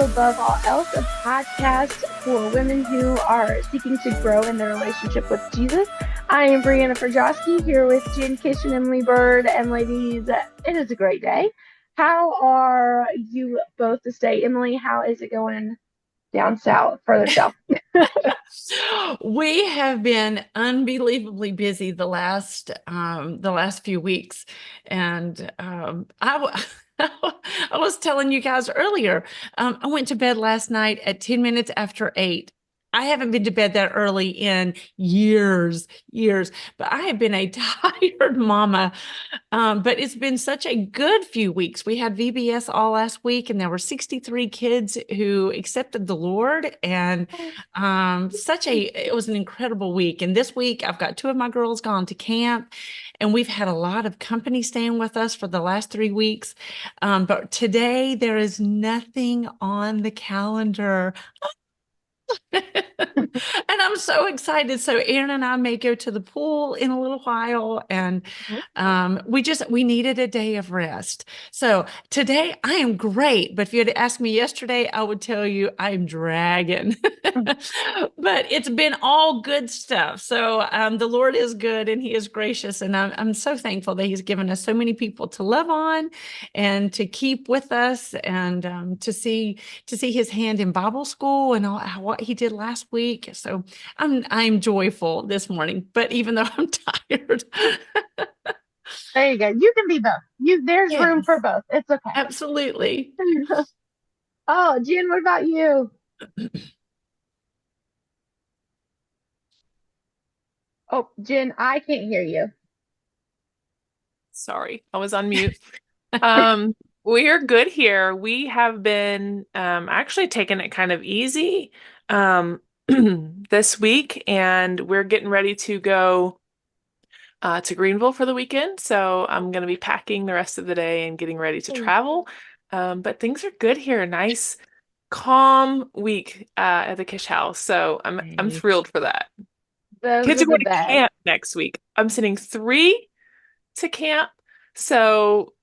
Above All Else, a podcast for women who are seeking to grow in their relationship with Jesus. I am Brianna Frajowski here with Jen Kish and Emily Bird. And ladies, it is a great day. How are you both this day? Emily, how is it going down south, further south? We have been unbelievably busy the last few weeks, and I was telling you guys earlier. I went to bed last night at 10 minutes after 8. I haven't been to bed that early in years, but I have been a tired mama. But it's been such a good few weeks. We had VBS all last week, and there were 63 kids who accepted the Lord, and it was an incredible week. And this week, I've got two of my girls gone to camp, and we've had a lot of company staying with us for the last 3 weeks. But today, there is nothing on the calendar. And I'm so excited. So Aaron and I may go to the pool in a little while, and we needed a day of rest. So today I am great, but if you had asked me yesterday, I would tell you I'm dragging. But it's been all good stuff. So the Lord is good and He is gracious, and I'm so thankful that He's given us so many people to love on and to keep with us, and to see His hand in Bible school and what He did last week. So I'm joyful this morning, but even though I'm tired. There you go. You can be both. There's room for Yes, both. It's okay. absolutely. Oh, Jen, what about you? Oh, Jen, I can't hear you. Sorry, I was on mute. Um, we're good here. We have been actually taking it kind of easy this week, and we're getting ready to go to Greenville for the weekend. So I'm going to be packing the rest of the day and getting ready to travel. But things are good here. Nice, calm week at the Kish house. So I'm Nice. thrilled for that. Those Kids are are the going to best. camp next week. I'm sending 3 to camp. So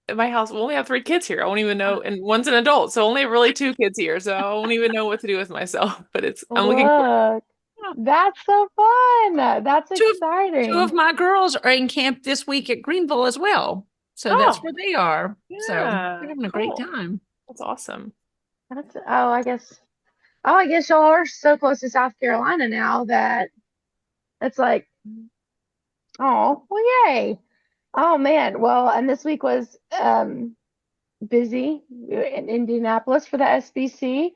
at my house, we only have 3 kids here. I won't even know, and one's an adult, so only really 2 kids here. So I won't even know what to do with myself. But I'm looking forward. Look, Yeah. that's so fun. That's Two of exciting. my girls are in camp this week at Greenville as well. So that's Oh, where they are. So they're yeah, having a great cool. time. That's awesome. I guess y'all are so close to South Carolina now that it's like, oh, well, yay. Oh man. Well, and this week was busy in Indianapolis for the SBC.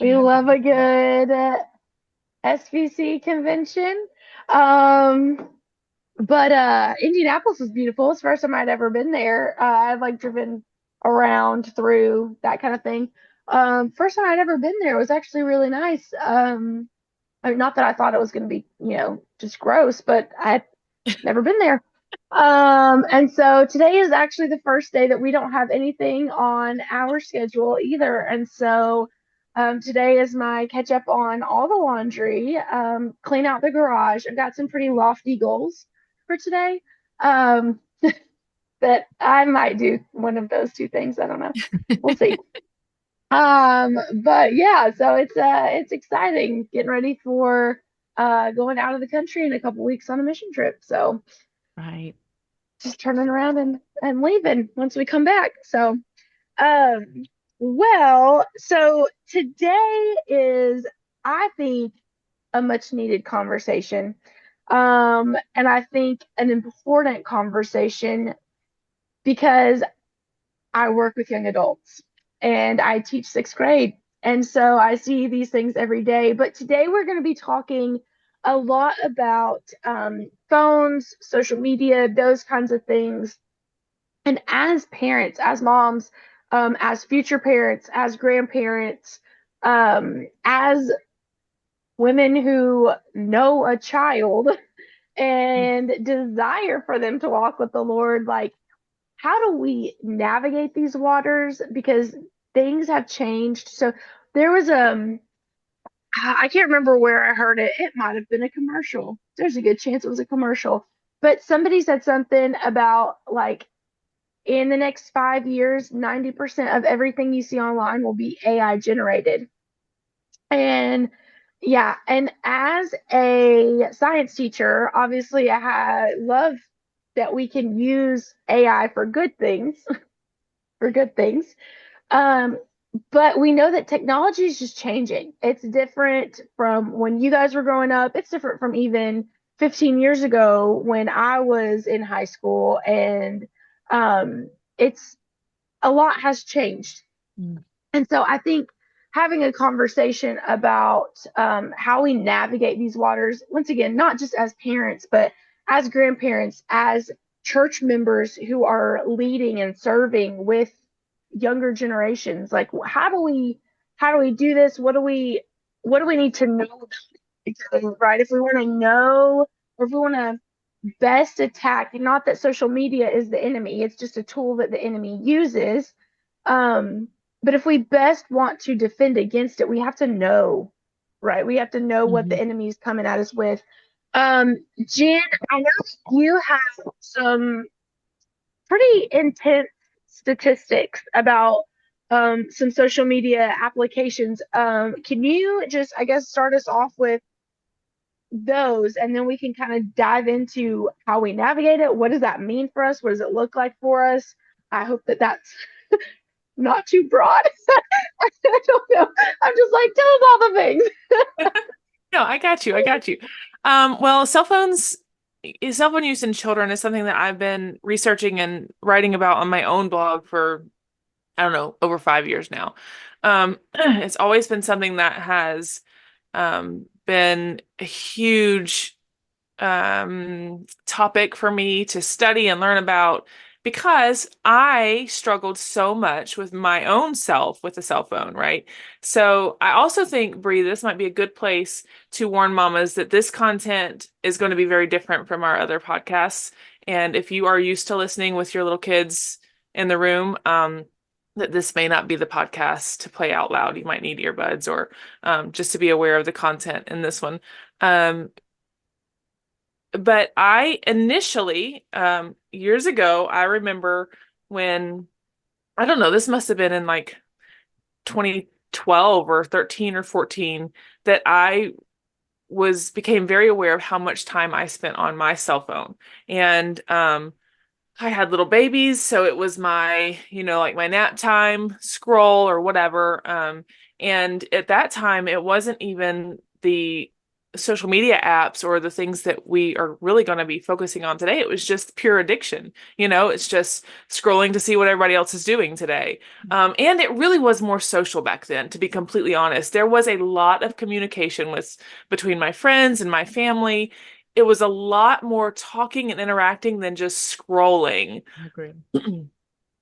We Yeah. love a good SBC convention. Um, But Indianapolis was beautiful. It's the first time I'd ever been there. I've like driven around through that kind of thing. First time I'd ever been there. It was actually really nice. I mean, not that I thought it was going to be, just gross, but I had never been there. And so today is actually the first day that we don't have anything on our schedule either. And so today is my catch up on all the laundry, clean out the garage. I've got some pretty lofty goals for today. Um, that I might do one of those two things. I don't know. We'll see. But yeah, so it's exciting getting ready for going out of the country in a couple weeks on a mission trip. So Right. just turning around and leaving once we come back. So um so today is, I think, a much needed conversation. And I think an important conversation because I work with young adults and I teach sixth grade. And so I see these things every day. But today we're going to be talking a lot about phones, social media, those kinds of things. And as parents, as moms, as future parents, as grandparents, as women who know a child and desire for them to walk with the Lord, like, how do we navigate these waters? Because things have changed. So there was I can't remember where I heard it. It might have been a commercial. There's a good chance it was a commercial. But somebody said something about like in the next 5 years, 90% of everything you see online will be AI generated. And yeah, and as a science teacher, obviously I love that we can use AI for good things, for good things. Um, but we know that technology is just changing. It's different from when you guys were growing up. It's different from even 15 years ago when I was in high school. And it's a lot has changed. Mm. And so I think having a conversation about how we navigate these waters, once again, not just as parents, but as grandparents, as church members who are leading and serving with younger generations, like how do we do this? What do we need to know about each other, right? If we want to know, or if we want to best attack, not that social media is the enemy, it's just a tool that the enemy uses. um but if we best want to defend against it, we have to know, right? We have to know what the Mhm. enemy is coming at us with. Jen, I know you have some pretty intense statistics about some social media applications. Can you just, I guess, start us off with those, and then we can kind of dive into how we navigate it. What does that mean for us? What does it look like for us? I hope that that's not too broad. I don't know. I'm just like, tell us all the things. No, I got you. I got you. Well, cell phone use in children is something that I've been researching and writing about on my own blog for, I don't know, over 5 years now. It's always been something that has been a huge topic for me to study and learn about because I struggled so much with my own self with a cell phone, right? So I also think, Bree, this might be a good place to warn mamas that this content is going to be very different from our other podcasts. And if you are used to listening with your little kids in the room, that this may not be the podcast to play out loud. You might need earbuds or just to be aware of the content in this one. But I initially, years ago, I remember when, I don't know, this must have been in like 2012 or 13 or 14, that I became very aware of how much time I spent on my cell phone. And I had little babies, so it was my, like my nap time scroll or whatever. And at that time, it wasn't even the social media apps or the things that we are really going to be focusing on today. It was just pure addiction. It's just scrolling to see what everybody else is doing today. And it really was more social back then, to be completely honest. There was a lot of communication between my friends and my family. It was a lot more talking and interacting than just scrolling. I agree.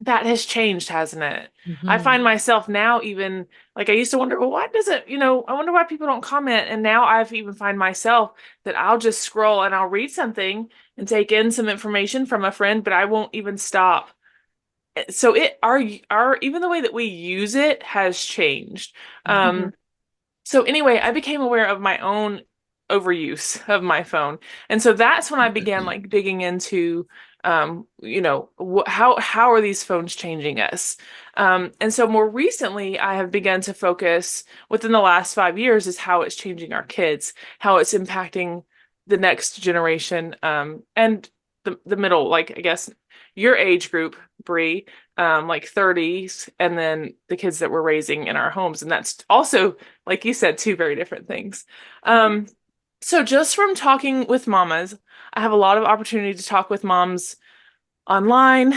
That has changed, hasn't it? I Mhm. find myself now even like I used to wonder, well, why does it, I wonder why people don't comment. And now I've even find myself that I'll just scroll and I'll read something and take in some information from a friend, but I won't even stop. So our even the way that we use it has changed. Mhm. So anyway, I became aware of my own overuse of my phone. And so that's when I began like digging into how are these phones changing us? And so more recently I have begun to focus within the last 5 years is how it's changing our kids, how it's impacting the next generation, and the middle, like I guess your age group, Bree, like 30s, and then the kids that we're raising in our homes. And that's also, like you said, two very different things. Um, so just from talking with mamas, I have a lot of opportunity to talk with moms online,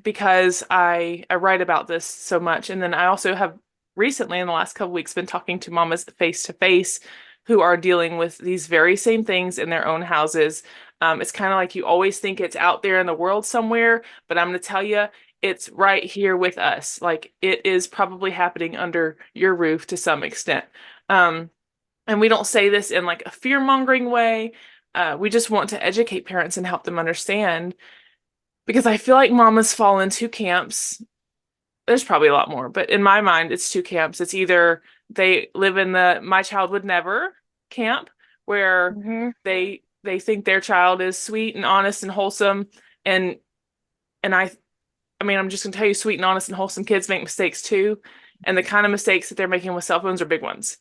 because I write about this so much. And then I also have recently, in the last couple weeks, been talking to mamas face to face who are dealing with these very same things in their own houses. It's kind of like you always think it's out there in the world somewhere, but I'm going to tell you, it's right here with us. Like it is probably happening under your roof to some extent. Um, and we don't say this in like a fear-mongering way. We just want to educate parents and help them understand, because I feel like mamas fall in two camps. There's probably a lot more, but in my mind, it's two camps. It's either they live in the my child would never camp, where Mhm. they think their child is sweet and honest and wholesome, and and I I mean, I'm just gonna tell you, sweet and honest and wholesome kids make mistakes too. And the kind of mistakes that they're making with cell phones are big ones.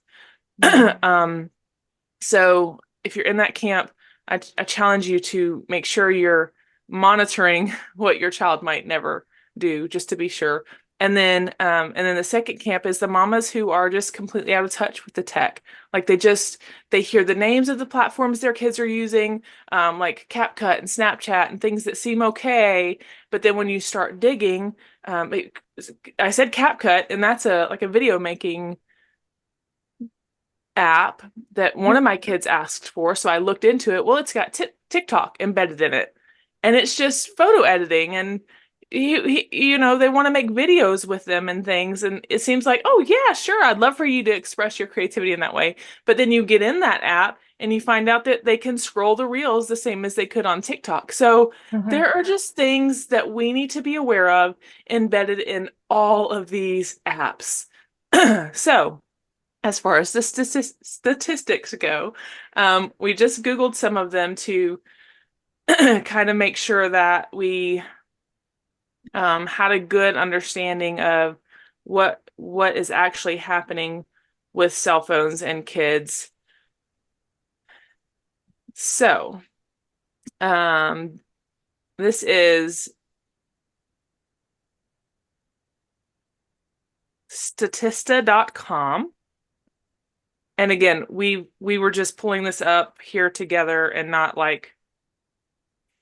So if you're in that camp, I challenge you to make sure you're monitoring what your child might never do, just to be sure. And then the second camp is the mamas who are just completely out of touch with the tech. Like they hear the names of the platforms their kids are using, like CapCut and Snapchat and things that seem okay. But then when you start digging, I said CapCut, and that's like a video making app that one of my kids asked for. So I looked into it. Well, it's got TikTok embedded in it, and it's just photo editing, and they want to make videos with them and things. And it seems like, oh yeah, sure, I'd love for you to express your creativity in that way. But then you get in that app and you find out that they can scroll the reels the same as they could on TikTok. So there are just things that we need to be aware of embedded in all of these apps. So as far as the statistics go, we just Googled some of them to kind of make sure that we had a good understanding of what is actually happening with cell phones and kids. So, this is statista.com. And again, we were just pulling this up here together and not like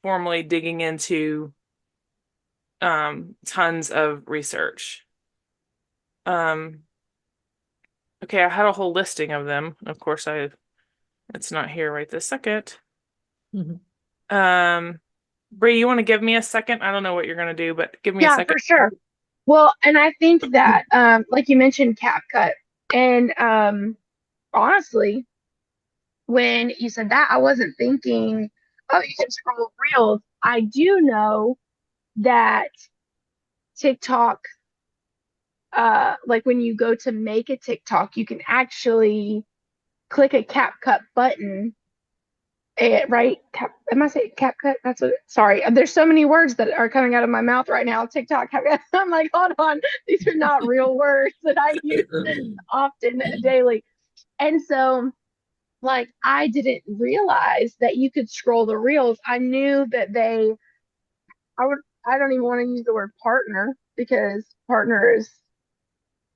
formally digging into tons of research. Okay, I had a whole listing of them. Of course, it's not here right this second. Bree, you want to give me a second? I don't know what you're gonna do, but give me a second. Yeah, for sure. Well, and I think that like you mentioned CapCut, and honestly, when you said that, I wasn't thinking, oh, you can scroll reels. I do know that TikTok, like when you go to make a TikTok, you can actually click a CapCut button. Right? Am I saying CapCut? That's what. Sorry, there's so many words that are coming out of my mouth right now. TikTok. I'm like, hold on, these are not real words that I use often daily. And so, like, I didn't realize that you could scroll the reels. I knew that I don't even want to use the word partner because partner is,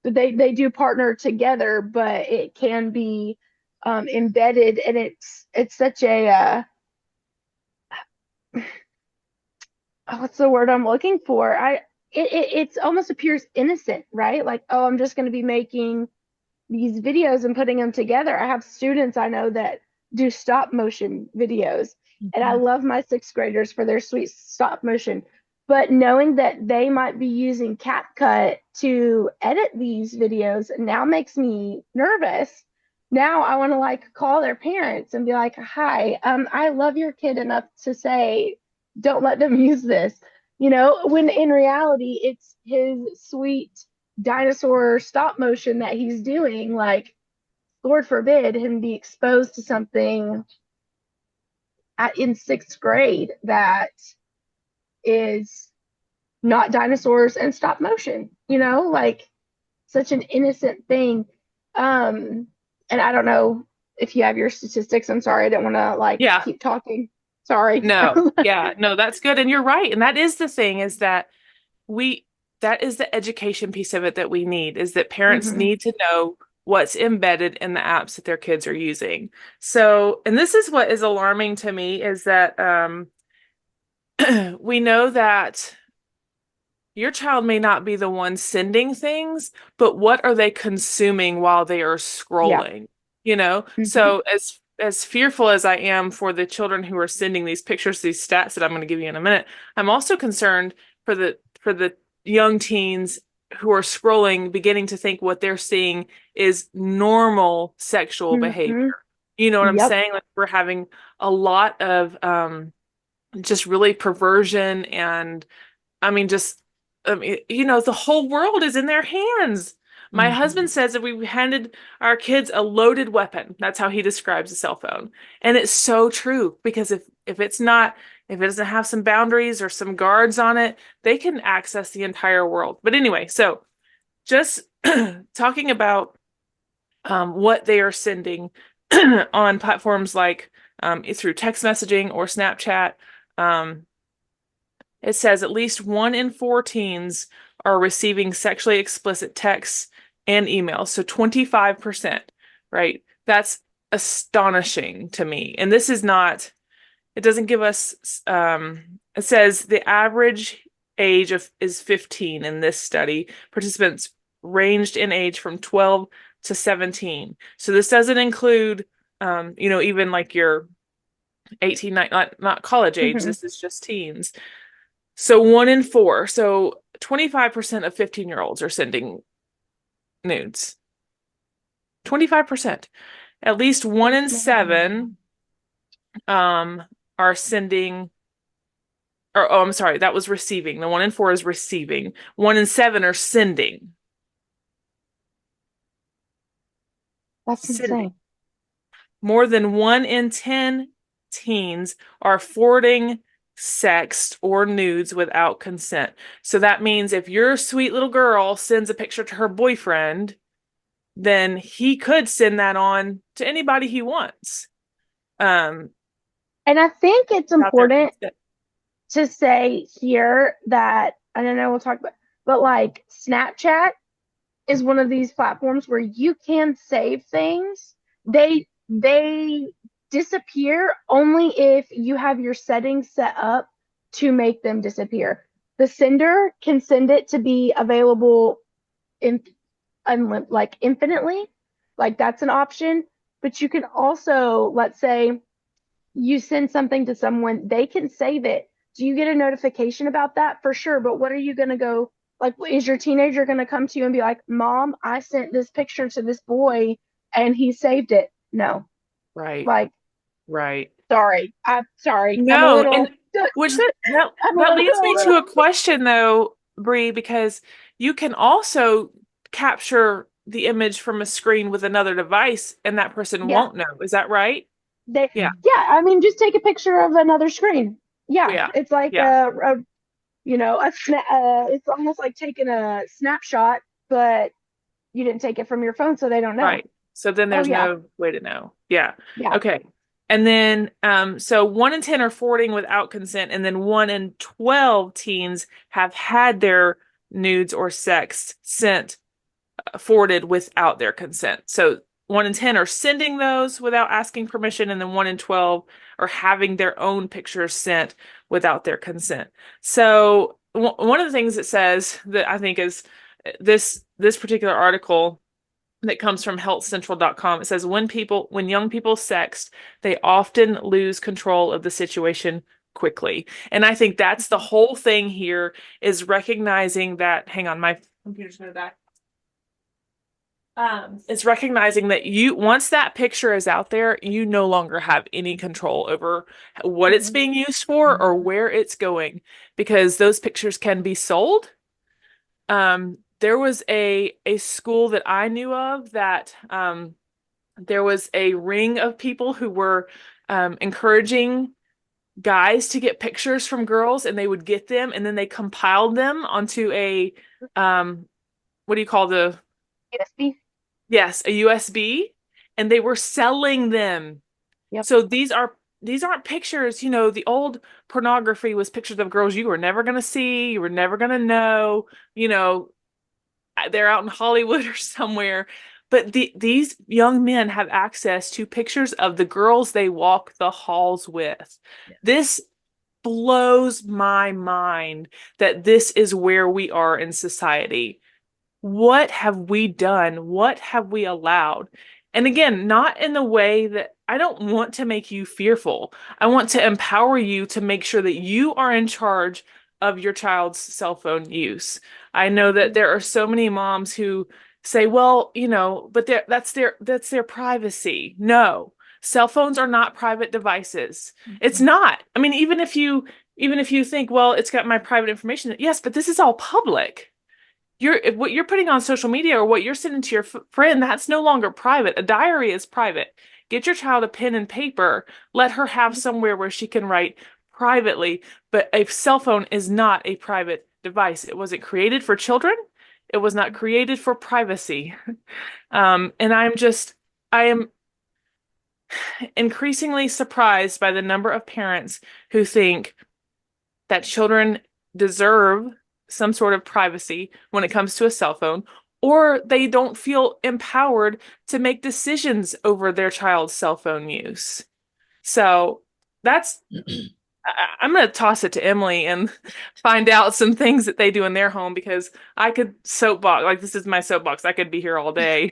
they do partner together, but it can be embedded, and it's such a, what's the word I'm looking for? It's almost appears innocent, right? Like, oh, I'm just going to be making these videos and putting them together. I have students I know that do stop motion videos, and I love my sixth graders for their sweet stop motion. But knowing that they might be using CapCut to edit these videos now makes me nervous. Now I want to like call their parents and be like, "Hi, I love your kid enough to say, don't let them use this." When in reality, it's his sweet dinosaur stop motion that he's doing. Like, Lord forbid him be exposed to something in sixth grade that is not dinosaurs and stop motion, like such an innocent thing. And I don't know if you have your statistics. I'm sorry, I don't want to keep talking. Sorry. No, yeah, no, that's good. And you're right. And that is the thing, is that that is the education piece of it that we need, is that parents need to know what's embedded in the apps that their kids are using. So, and this is what is alarming to me, is that we know that your child may not be the one sending things, but what are they consuming while they are scrolling? So as fearful as I am for the children who are sending these pictures, these stats that I'm going to give you in a minute, I'm also concerned for the young teens who are scrolling, beginning to think what they're seeing is normal sexual behavior. You know what I'm saying? Like, we're having a lot of just really perversion, and I mean, the whole world is in their hands. My husband says that we handed our kids a loaded weapon. That's how he describes a cell phone. And it's so true, because if it's not if it doesn't have some boundaries or some guards on it, they can access the entire world. But anyway, so just talking about what they are sending on platforms like through text messaging or Snapchat. It says at least 1 in 4 teens are receiving sexually explicit texts and emails. So 25%, right? That's astonishing to me. And this is not, it doesn't give us, it says the average age is 15 in this study. Participants ranged in age from 12 to 17. So this doesn't include, even like your 18, not college age. Mhm. This is just teens. So 1 in 4. So 25% of 15-year-olds are sending nudes. 25%. At least 1 in 7 are sending, or oh, I'm sorry, that was receiving. The 1 in 4 is receiving. 1 in 7 are sending. That's Sending. insane. More than 1 in 10 teens are forwarding sext or nudes without consent. So that means if your sweet little girl sends a picture to her boyfriend, then he could send that on to anybody he wants. And I think it's Without their important consent. to say here that, and I know we'll talk about, but like Snapchat is one of these platforms where you can save things. They disappear only if you have your settings set up to make them disappear. The sender can send it to be available in like infinitely, like that's an option. But you can also, let's say you send something to someone, they can save it. Do you get a notification about that? For sure. But what are you going to go, like, is your teenager going to come to you and be like, Mom, I sent this picture to this boy and he saved it? No. Right. Like, Right. sorry. I'm sorry. I'm a No, little, and which that I'm a that leads me to little, a question though, Bree, because you can also capture the image from a screen with another device and that person yeah. won't know. Is that right? Yeah. Yeah. I mean, just take a picture of another screen. Yeah. Yeah. It's like Yeah. it's almost like taking a snapshot, but you didn't take it from your phone, so they don't know. Right. So then Oh there's yeah, no way to know. Yeah. yeah. Okay. And then so 1 in 10 are forwarding without consent, and then 1 in 12 teens have had their nudes or sex sent forwarded without their consent. So 1 in 10 are sending those without asking permission, and then 1 in 12 are having their own pictures sent without their consent. So one of the things it says that I think is this particular article that comes from healthcentral.com. It says when young people sext, they often lose control of the situation quickly. And I think that's the whole thing here is recognizing that, hang on, my computer's gonna die. It's recognizing that once that picture is out there, you no longer have any control over what it's being used for or where it's going, because those pictures can be sold. There was a school that I knew of that there was a ring of people who were encouraging guys to get pictures from girls, and they would get them and then they compiled them onto a what do you call the USB. yes, a USB, and they were selling them. Yep. So these aren't pictures, the old pornography was pictures of girls you were never going to see, you were never going to know, they're out in Hollywood or somewhere. But these young men have access to pictures of the girls they walk the halls with. Yeah. This blows my mind that this is where we are in society. What have we done? What have we allowed? And again, not in the way that I don't want to make you fearful. I want to empower you to make sure that you are in charge of your child's cell phone use. I know that there are so many moms who say, well, but that's their privacy. No, cell phones are not private devices. It's not. I mean, even if you think, well, it's got my private information, yes, but this is all public. What you're putting on social media or what you're sending to your friend, that's no longer private. A diary is private. Get your child a pen and paper. Let her have somewhere where she can write privately, but a cell phone is not a private device. It wasn't created for children. It was not created for privacy. And I am increasingly surprised by the number of parents who think that children deserve some sort of privacy when it comes to a cell phone, or they don't feel empowered to make decisions over their child's cell phone use. So that's, I'm going to toss it to Emily and find out some things that they do in their home, because I could soapbox, like this is my soapbox. I could be here all day.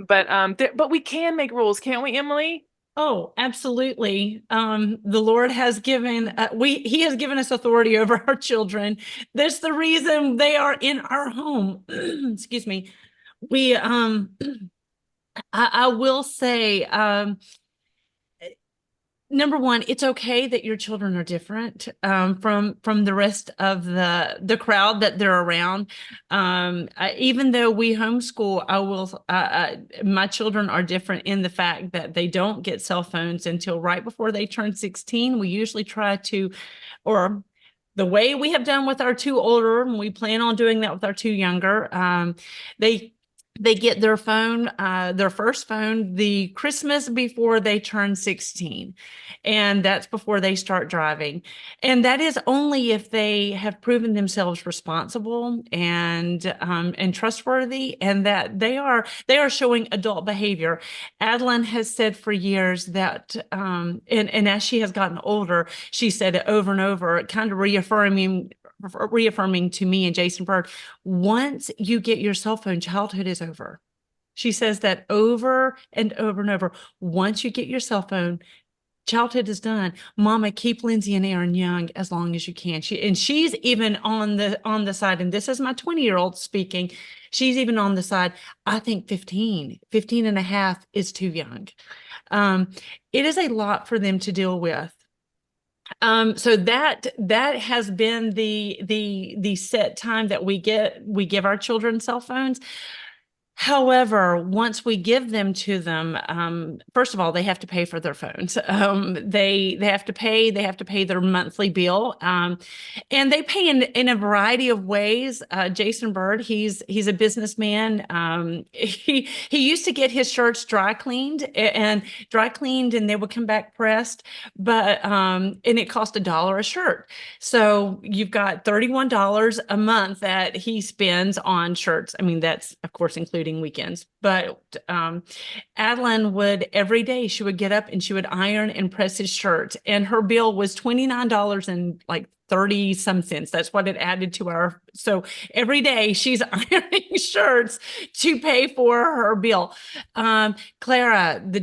But we can make rules, can't we, Emily? Oh, absolutely. The Lord has given He has given us authority over our children. That's the reason they are in our home. Excuse me. We I will say, number one, it's okay that your children are different from the rest of the crowd that they're around. Even though we homeschool, I will my children are different in the fact that they don't get cell phones until right before they turn 16. We usually try to, or the way we have done with our two older, and we plan on doing that with our two younger. They they get their phone, their first phone, the Christmas before they turn 16. And that's before they start driving. And that is only if they have proven themselves responsible and trustworthy, and that they are showing adult behavior. Adeline has said for years that, and as she has gotten older, she said it over and over, kind of reaffirming to me and Jason Bird, once you get your cell phone, childhood is over. She says that over and over and over. Once you get your cell phone, childhood is done. Mama, keep Lindsay and Aaron young as long as you can. She's even on the side, and this is my 20-year-old speaking. She's even on the side. I think 15 and a half is too young. It is a lot for them to deal with. So that has been the set time that we give our children cell phones. However, once we give them to them, first of all, they have to pay for their phones. They have to pay their monthly bill, and they pay in a variety of ways. Jason Bird, he's a businessman. He used to get his shirts dry cleaned, and they would come back pressed, but and it cost $1 a shirt. So you've got $31 a month that he spends on shirts. I mean, that's of course including weekends, but Adeline would every day, she would get up and she would iron and press his shirt, and her bill was $29 and like 30 some cents. That's what it added to our. So every day she's ironing shirts to pay for her bill. Clara, the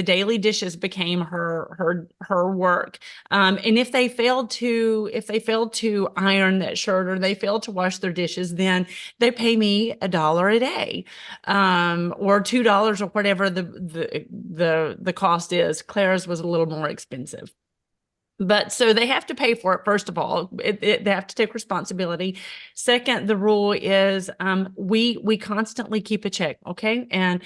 daily dishes became her work. And if they failed to iron that shirt, or they failed to wash their dishes, then they pay me $1 a day, or $2, or whatever the cost is. Clara's was a little more expensive. But so they have to pay for it. First of all, they have to take responsibility. Second, the rule is we constantly keep a check, okay? And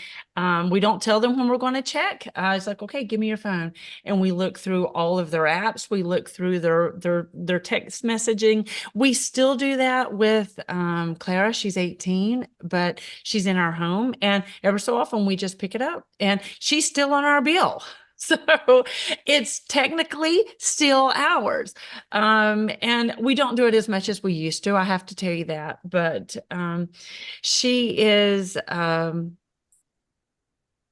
we don't tell them when we're going to check. It's like, okay, give me your phone, and we look through all of their apps. We look through their text messaging. We still do that with Clara. She's 18, but she's in our home, and ever so often we just pick it up, and she's still on our bill. So it's technically still ours. And we don't do it as much as we used to. I have to tell you that. But she is,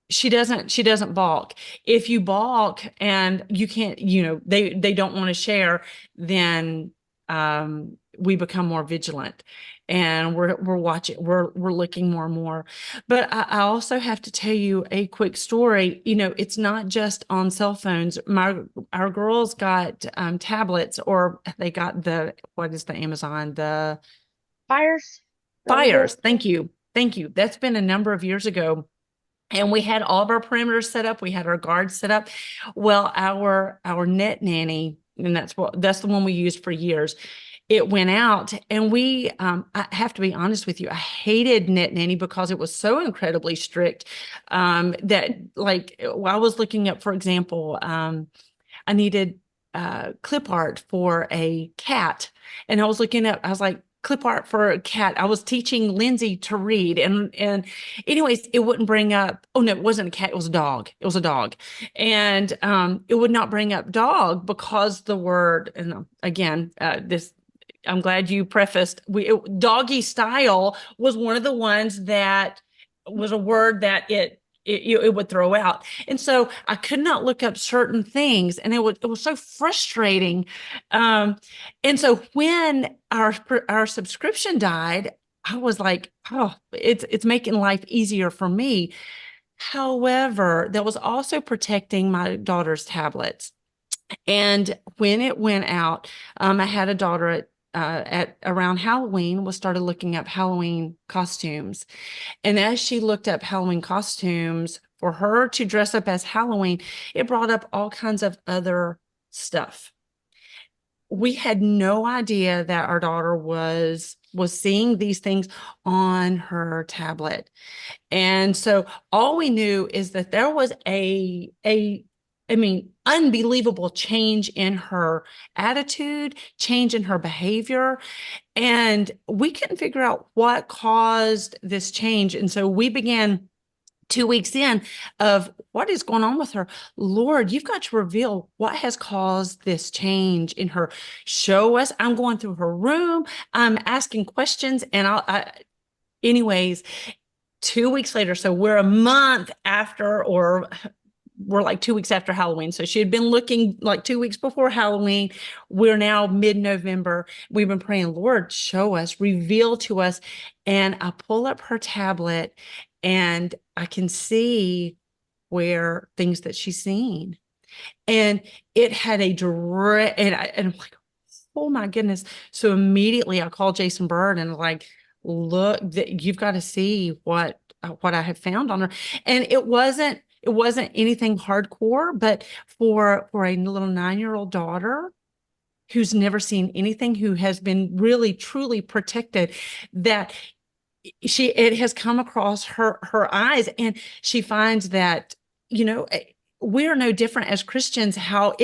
she doesn't balk. If you balk and you can't, they don't want to share, then we become more vigilant, and we're watching, we're looking more and more. But I also have to tell you a quick story. It's not just on cell phones. Our girls got tablets, or they got what is the Amazon, the Fires. Fires. Thank you. That's been a number of years ago. And we had all of our perimeters set up. We had our guards set up. Well, our net nanny, and that's the one we used for years, it went out, and I have to be honest with you, I hated net nanny because it was so incredibly strict, that, like, I was looking up, for example, I needed clip art for a cat. And I was like, clip art for a cat. I was teaching Lindsay to read, and anyways, it wouldn't bring up, oh no, it wasn't a cat, it was a dog. It was a dog. And it would not bring up dog because the word, and again, this, I'm glad you prefaced, doggy style was one of the ones that was a word that it would throw out. And so I could not look up certain things, and it was so frustrating. And so when our subscription died, I was like, oh, it's making life easier for me. However, that was also protecting my daughter's tablets. And when it went out, I had a daughter at around Halloween, was started looking up Halloween costumes. And as she looked up Halloween costumes for her to dress up as Halloween, it brought up all kinds of other stuff. We had no idea that our daughter was seeing these things on her tablet. And so all we knew is that there was I mean, unbelievable change in her attitude, change in her behavior. And we couldn't figure out what caused this change. And so we began 2 weeks in of what is going on with her. Lord, you've got to reveal what has caused this change in her. Show us. I'm going through her room. I'm asking questions. And anyways, 2 weeks later, so we're a month after, or we're like 2 weeks after Halloween. So she had been looking like 2 weeks before Halloween. We're now mid-November. We've been praying, Lord, show us, reveal to us. And I pull up her tablet and I can see where things that she's seen. And it had a direct, and I'm like, oh my goodness. So immediately I called Jason Bird and like, look, you've got to see what I have found on her. And it wasn't anything hardcore, but for a little 9-year-old daughter who's never seen anything, who has been really truly protected, that it has come across her eyes, and she finds that, we are no different as Christians, how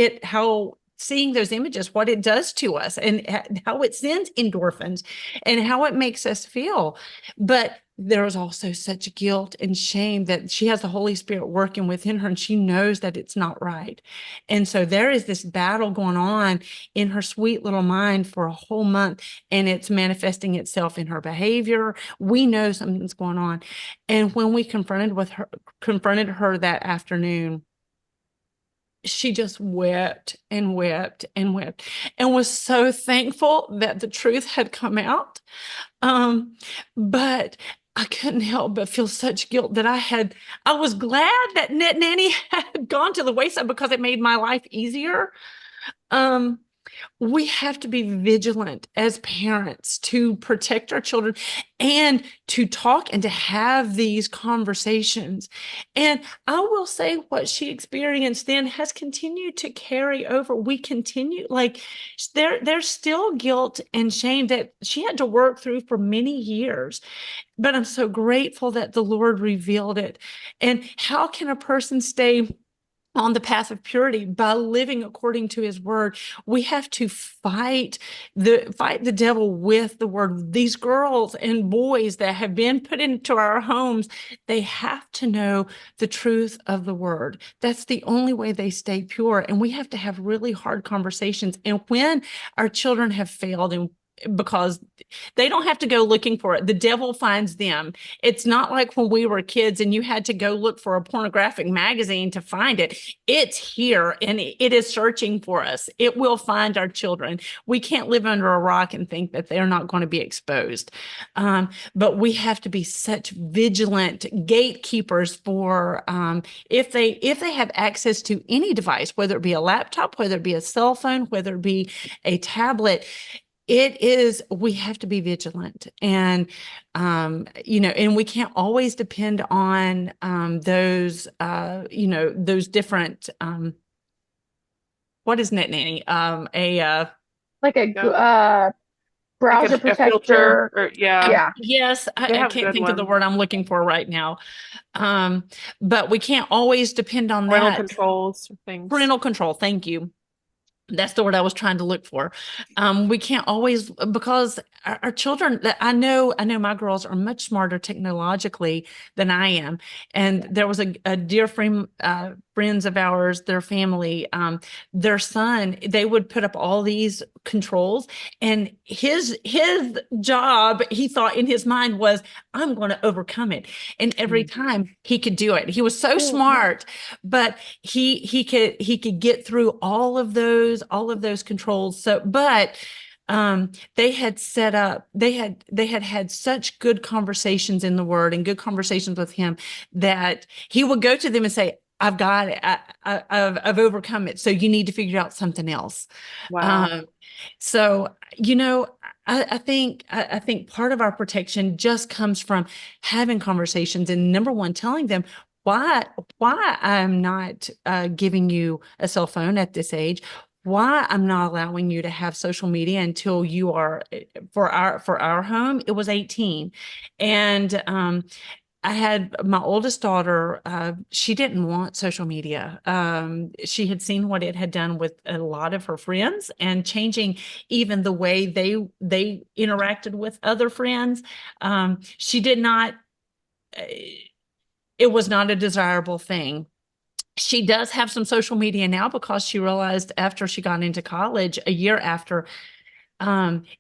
seeing those images, what it does to us, and how it sends endorphins and how it makes us feel. But there is also such guilt and shame that she has the Holy Spirit working within her, and she knows that it's not right. And so there is this battle going on in her sweet little mind for a whole month, and it's manifesting itself in her behavior. We know something's going on. And when we confronted her that afternoon, she just wept and wept and wept and was so thankful that the truth had come out. But I couldn't help but feel such guilt that I was glad that Net Nanny had gone to the wayside because it made my life easier. We have to be vigilant as parents to protect our children and to talk and to have these conversations. And I will say what she experienced then has continued to carry over. We continue, like, there's still guilt and shame that she had to work through for many years. But I'm so grateful that the Lord revealed it. And how can a person stay on the path of purity? By living according to his word. We have to fight the devil with the word. These girls and boys that have been put into our homes, they have to know the truth of the word. That's the only way they stay pure. And we have to have really hard conversations. And when our children have failed, and because they don't have to go looking for it, the devil finds them. It's not like when we were kids and you had to go look for a pornographic magazine to find it. It's here and it is searching for us. It will find our children. We can't live under a rock and think that they're not going to be exposed. But we have to be such vigilant gatekeepers for if they have access to any device, whether it be a laptop, whether it be a cell phone, whether it be a tablet. We have to be vigilant, and and we can't always depend on those different what is Net Nanny? Like a like browser a protector. filter, or Yeah. Yes, I have can't good think of the ones. word I'm looking for right now. But we can't always depend on Parental that. controls or things. Parental control, thank you. That's the word I was trying to look for. We can't always, because our children, that I know my girls are much smarter technologically than I am. And there was a dear friend, friends of ours, their family, their son, they would put up all these controls, and his job, he thought in his mind was, I'm going to overcome it. And every time he could do it. He was so smart, but he could get through all of those controls. So, but they had set up, they had such good conversations in the word and good conversations with him, that he would go to them and say, I've got it. I've overcome it. So you need to figure out something else. Wow. Um, so, I think part of our protection just comes from having conversations, and number one, telling them why why I'm not giving you a cell phone at this age, why I'm not allowing you to have social media until you are, for our home, it was 18. And I had my oldest daughter, she didn't want social media. She had seen what it had done with a lot of her friends, and changing even the way they interacted with other friends. She did not, it was not a desirable thing. She does have some social media now, because she realized after she got into college, a year after,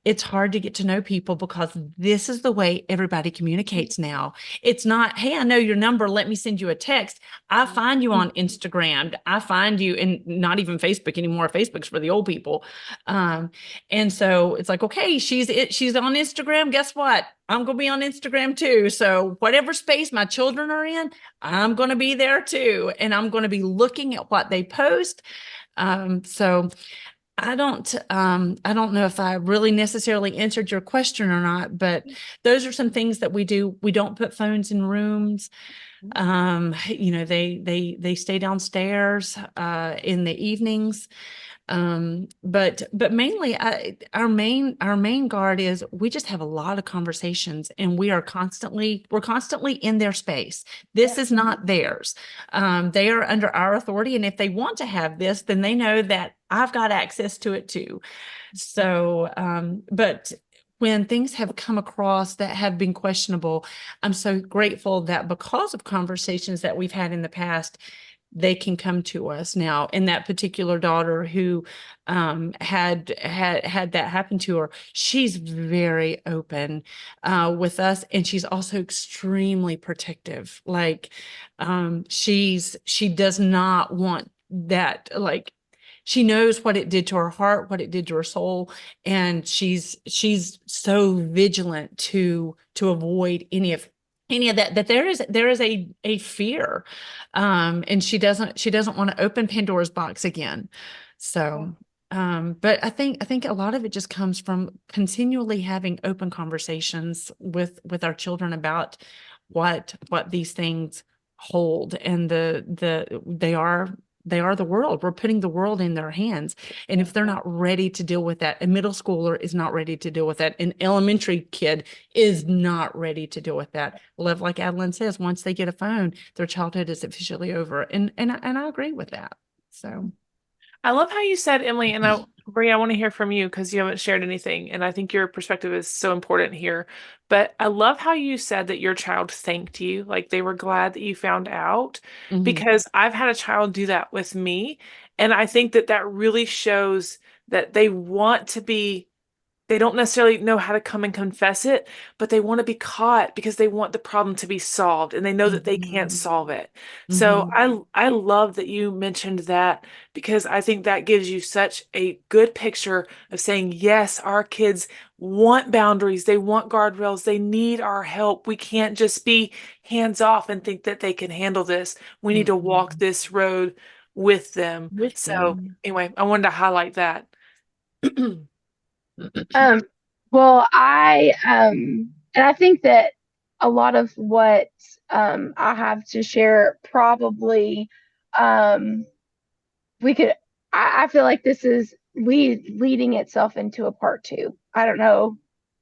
it's hard to get to know people, because this is the way everybody communicates now. It's not, hey, I know your number, let me send you a text. I find you on Instagram. I find you in, not even Facebook anymore. Facebook's for the old people. Um, and so it's like, okay, she's on Instagram. Guess what? I'm going to be on Instagram too. So whatever space my children are in, I'm going to be there too. And I'm going to be looking at what they post. So I don't know if I really necessarily answered your question or not, but those are some things that we do. We don't put phones in rooms. They stay downstairs in the evenings. But mainly, our main guard is, we just have a lot of conversations, and we're constantly in their space. This is not theirs. They are under our authority, and if they want to have this, then they know that I've got access to it too. So, but when things have come across that have been questionable, I'm so grateful that, because of conversations that we've had in the past, they can come to us now. And that particular daughter who had that happen to her, she's very open with us, and she's also extremely protective. Like, she does not want that, like, she knows what it did to her heart, what it did to her soul, and she's so vigilant to avoid any of that there is a fear, and she doesn't want to open Pandora's box again. So, but I think a lot of it just comes from continually having open conversations with our children about what these things hold, and they are the world. We're putting the world in their hands. And if they're not ready to deal with that, a middle schooler is not ready to deal with that. An elementary kid is not ready to deal with that. Like Adeline says, once they get a phone, their childhood is officially over. And I agree with that. So. I love how you said, Emily, and Brie, I want to hear from you because you haven't shared anything, and I think your perspective is so important here. But I love how you said that your child thanked you, like they were glad that you found out, Mhm. because I've had a child do that with me, and I think that that really shows that they want to be, they don't necessarily know how to come and confess it, but they want to be caught because they want the problem to be solved and they know that they can't Mhm. solve it. So Mhm. I love that you mentioned that, because I think that gives you such a good picture of saying, yes, our kids want boundaries, they want guardrails, they need our help. We can't just be hands off and think that they can handle this. We need to walk Mhm. this road with them. With So them. anyway, I wanted to highlight that. Um, well, and I think that a lot of what I have to share probably, um, we could, I feel like this is leading itself into a part two. I don't know.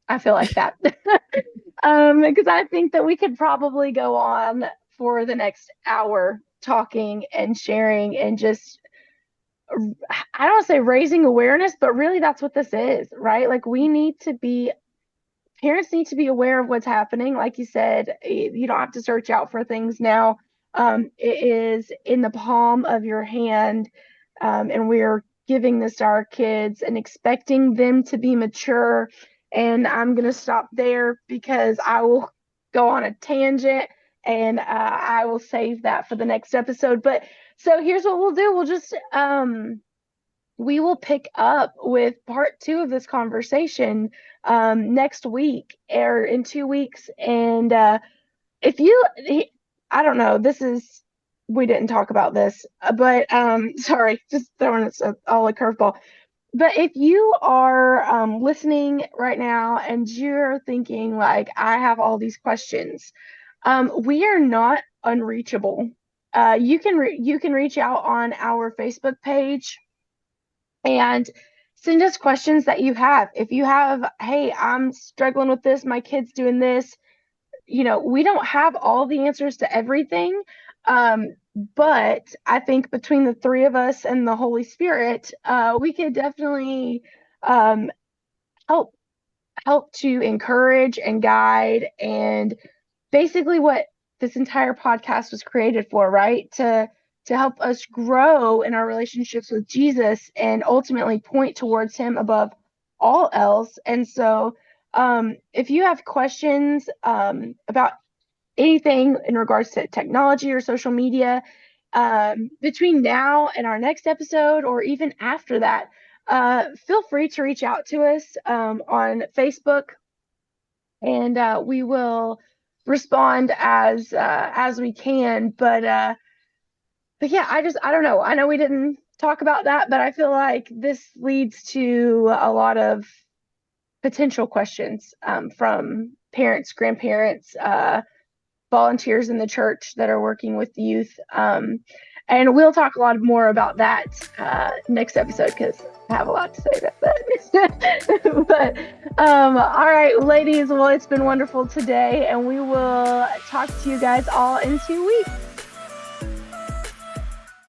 I feel like that. Because I think that we could probably go on for the next hour talking and sharing and just I don't say raising awareness, but really that's what this is, right? Like parents need to be aware of what's happening. Like you said, you don't have to search out for things now. It is in the palm of your hand, and we're giving this to our kids and expecting them to be mature. And I'm going to stop there because I will go on a tangent, and I will save that for the next episode. But so here's what we'll do. We will pick up with part 2 of this conversation next week or in 2 weeks. And if you, I don't know, we didn't talk about this, but sorry, just throwing it all a curveball. But if you are listening right now and you're thinking like, I have all these questions, we are not unreachable. You can reach out on our Facebook page and send us questions that you have. If you have, hey, I'm struggling with this, my kid's doing this, we don't have all the answers to everything. But I think between the three of us and the Holy Spirit, we could definitely help to encourage and guide, and basically what this entire podcast was created for, right? To help us grow in our relationships with Jesus and ultimately point towards him above all else. And so if you have questions about anything in regards to technology or social media, between now and our next episode, or even after that, feel free to reach out to us on Facebook, and we will respond as we can. But yeah, I don't know. I know we didn't talk about that, but I feel like this leads to a lot of potential questions from parents, grandparents, volunteers in the church that are working with youth. And we'll talk a lot more about that next episode, because I have a lot to say about that. But all right, ladies, well, it's been wonderful today, and we will talk to you guys all in 2 weeks.